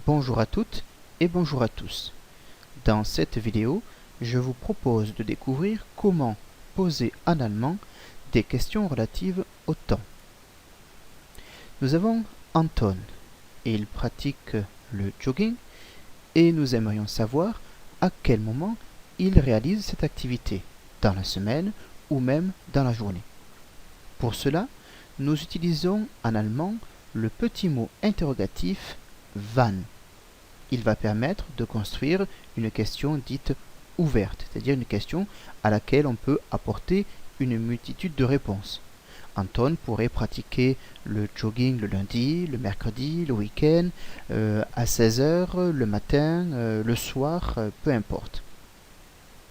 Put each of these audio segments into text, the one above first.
Bonjour à toutes et bonjour à tous. Dans cette vidéo, je vous propose de découvrir comment poser en allemand des questions relatives au temps. Nous avons Anton et il pratique le jogging et nous aimerions savoir à quel moment il réalise cette activité, dans la semaine ou même dans la journée. Pour cela, nous utilisons en allemand le petit mot interrogatif wann. Il va permettre de construire une question dite ouverte, c'est-à-dire une question à laquelle on peut apporter une multitude de réponses. Anton pourrait pratiquer le jogging le lundi, le mercredi, le week-end, à 16 heures, le matin, le soir, peu importe.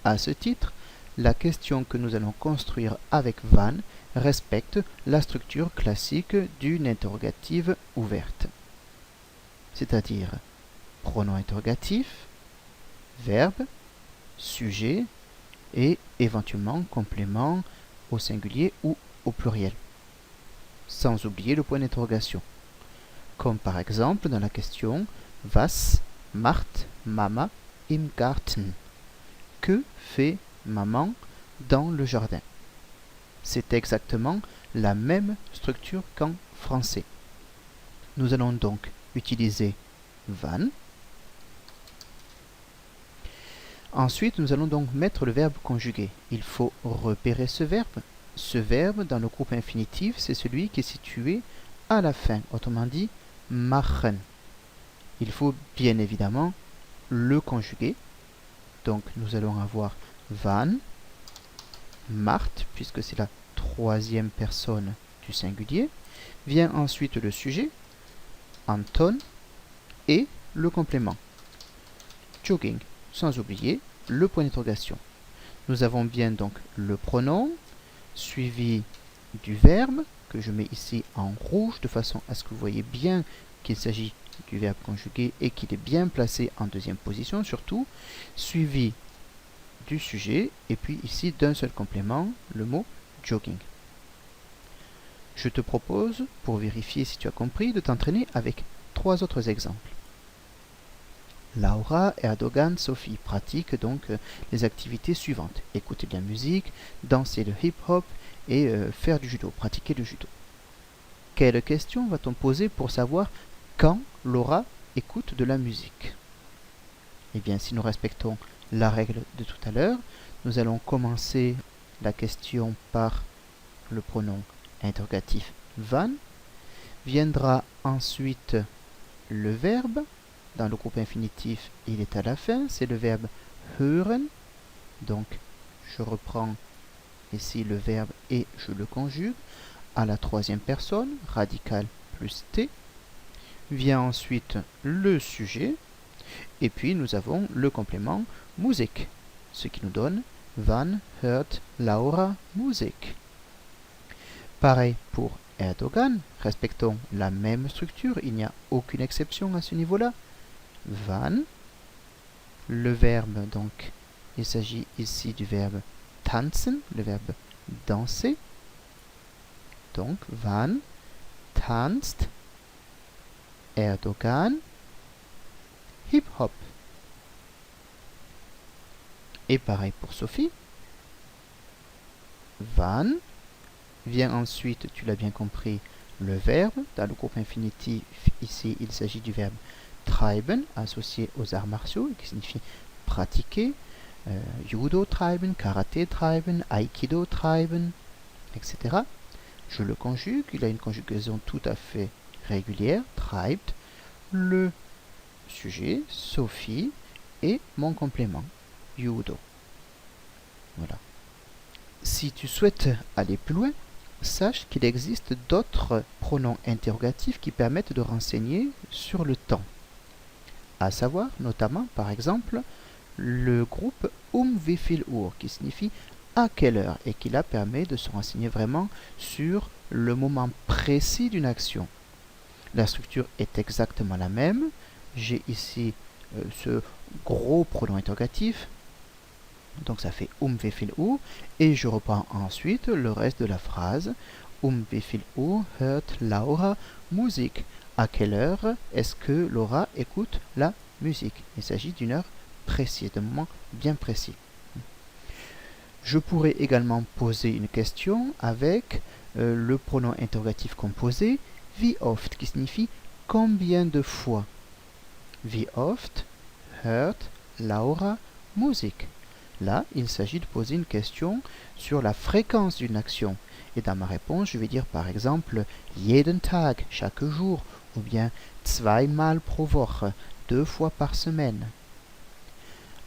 À ce titre, la question que nous allons construire avec wann respecte la structure classique d'une interrogative ouverte, c'est-à-dire pronom interrogatif, verbe, sujet et éventuellement complément au singulier ou au pluriel, sans oublier le point d'interrogation, comme par exemple dans la question Was macht Mama im Garten? Que fait maman dans le jardin? C'est exactement la même structure qu'en français. Nous allons donc utiliser wann. Ensuite, nous allons donc mettre le verbe conjugué. Il faut repérer ce verbe. Ce verbe, dans le groupe infinitif, c'est celui qui est situé à la fin, autrement dit, machen. Il faut bien évidemment le conjuguer. Donc, nous allons avoir wann, macht, puisque c'est la troisième personne du singulier. Vient ensuite le sujet, Anton, et le complément, jogging, sans oublier le point d'interrogation. Nous avons bien donc le pronom, suivi du verbe, que je mets ici en rouge, de façon à ce que vous voyez bien qu'il s'agit du verbe conjugué et qu'il est bien placé en deuxième position surtout, suivi du sujet, et puis ici d'un seul complément, le mot jogging. Je te propose, pour vérifier si tu as compris, de t'entraîner avec 3 autres exemples. Laura, Erdogan, Sophie pratiquent donc les activités suivantes. Écouter de la musique, danser le hip-hop et faire du judo, pratiquer le judo. Quelle question va-t-on poser pour savoir quand Laura écoute de la musique? Eh bien, si nous respectons la règle de tout à l'heure, nous allons commencer la question par le pronom interrogatif wann. Viendra ensuite le verbe. Dans le groupe infinitif, il est à la fin, c'est le verbe hören. Donc, je reprends ici le verbe et je le conjugue à la troisième personne, radical plus t. Vient ensuite le sujet, et puis nous avons le complément Musik, ce qui nous donne Wann hört Laura Musik. Pareil pour Erdogan, respectons la même structure, il n'y a aucune exception à ce niveau-là. Wann, le verbe donc, il s'agit ici du verbe tanzen, le verbe danser. Donc, wann tanzt Erdogan hip-hop? Et pareil pour Sophie. Wann vient ensuite, tu l'as bien compris, le verbe. Dans le groupe infinitif, ici, il s'agit du verbe treiben, associé aux arts martiaux, qui signifie pratiquer. Judo treiben, karaté treiben, aikido treiben, etc. Je le conjugue, il a une conjugaison tout à fait régulière, treibt, le sujet, Sophie, et mon complément, judo. Voilà. Si tu souhaites aller plus loin, sache qu'il existe d'autres pronoms interrogatifs qui permettent de renseigner sur le temps. À savoir, notamment, par exemple, le groupe wie viel Uhr, qui signifie à quelle heure, et qui là permet de se renseigner vraiment sur le moment précis d'une action. La structure est exactement la même. J'ai ici ce gros pronom interrogatif, donc ça fait wie viel Uhr, et je reprends ensuite le reste de la phrase. Wie viel Uhr hört Laura Musik? À quelle heure est-ce que Laura écoute la musique? Il s'agit d'une heure précise, d'un moment bien précis. Je pourrais également poser une question avec le pronom interrogatif composé wie oft, qui signifie combien de fois. Wie oft hört Laura Musik? Là, il s'agit de poser une question sur la fréquence d'une action. Et dans ma réponse, je vais dire par exemple jeden Tag, chaque jour, ou bien zweimal pro Woche, 2 fois par semaine.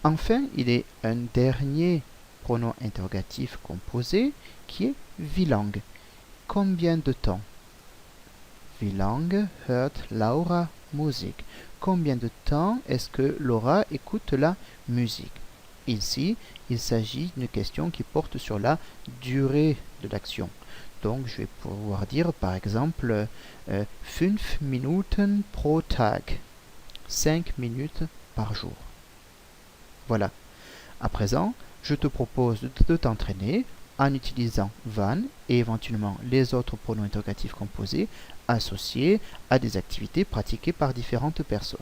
Enfin, il est un dernier pronom interrogatif composé qui est wie lang. Combien de temps? Wie lange hört Laura Musik? Combien de temps est-ce que Laura écoute la musique? Ici, il s'agit d'une question qui porte sur la durée de l'action. Donc, je vais pouvoir dire, par exemple, 5 Minuten pro Tag. 5 minutes par jour. Voilà. À présent, je te propose de t'entraîner en utilisant wann et éventuellement les autres pronoms interrogatifs composés associés à des activités pratiquées par différentes personnes.